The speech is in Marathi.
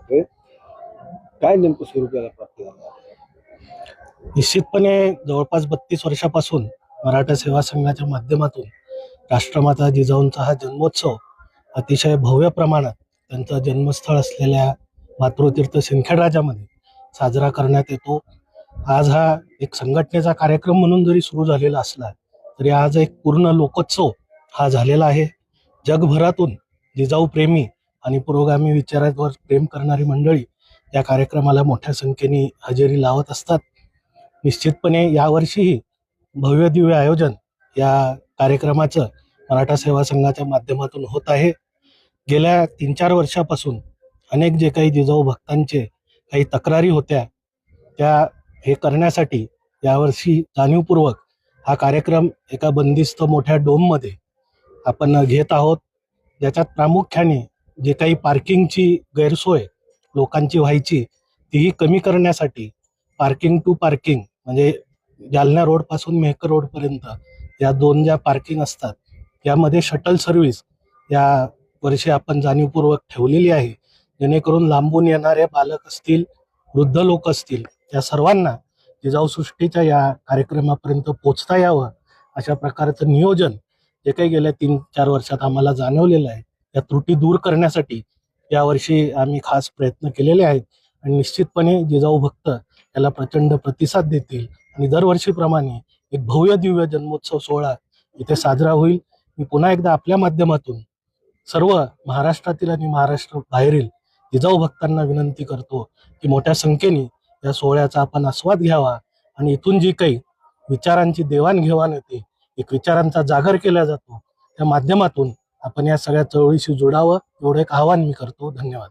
जातोय, काय नेमकं स्वरूप याला प्राप्त झालं? निश्चितपणे जवळपास 32 वर्षापासून मराठा सेवा संघाच्या माध्यमातून राष्ट्रमाता जिजाऊंचा हा जन्मोत्सव अतिशय भव्य प्रमाणात त्यांचं जन्मस्थळ असलेल्या मातृतीर्थ सिंदखेडराजामध्ये साजरा करण्यात येतो. आज हा एक संघटनेचा कार्यक्रम म्हणून जरी सुरू झालेला असला तरी आज एक पूर्ण लोकोत्सव हा झालेला आहे. जगभरातून जिजाऊ प्रेमी आणि पुरोगामी विचारांवर प्रेम करणारी मंडळी या कार्यक्रमाला मोठ्या संख्येने हजेरी लावत असतात. निश्चितपणे यावर्षीही भव्य दिव्य आयोजन या कार्यक्रमाचं मराठा सेवा संघाच्या माध्यमातून होत आहे. गेल्या 3-4 वर्षापासून अनेक जे काही जिजाऊ भक्तांचे काही तक्रारी होत्या त्या हे करण्यासाठी यावर्षी जाणीवपूर्वक हा कार्यक्रम एका बंदिस्त मोठ्या डोममध्ये आपण घेत आहोत, ज्याच्यात प्रामुख्याने जे काही पार्किंगची गैरसोय लोकांची व्हायची तीही कमी करण्यासाठी पार्किंग टू पार्किंग म्हणजे जालना रोडपासून मेहकर रोडपर्यंत या 2 ज्या पार्किंग असतात यामध्ये शटल सर्व्हिस या वर्षी आपण जाणीवपूर्वक ठेवलेली आहे, जेणेकरून लांबून येणारे बालक असतील, वृद्ध लोक असतील, या सर्वांना जिजाऊ सृष्टीच्या या कार्यक्रमापर्यंत पोचता यावं अशा प्रकारचं नियोजन जे काही गेल्या 3-4 वर्षात आम्हाला जाणवलेलं आहे, या त्रुटी दूर करण्यासाठी यावर्षी आम्ही खास प्रयत्न केलेले आहेत आणि निश्चितपणे जिजाऊ भक्त याला प्रचंड प्रतिसाद देतील आणि दरवर्षीप्रमाणे एक भव्य दिव्य जन्मोत्सव सोहळा इथे साजरा होईल. मी पुन्हा एकदा आपल्या माध्यमातून सर्व महाराष्ट्रातील आणि महाराष्ट्र बाहेरील जिजाऊ भक्तांना विनंती करतो की मोठ्या संख्येने या सोहळ्याचा आपण आस्वाद घ्यावा आणि इथून जी काही विचारांची देवाणघेवाण होते, एक विचारांचा जागर केला जातो, त्या माध्यमातून आपण या सगळ्या चळवळीशी जोडावं एवढं एक आवाहन मी करतो. धन्यवाद.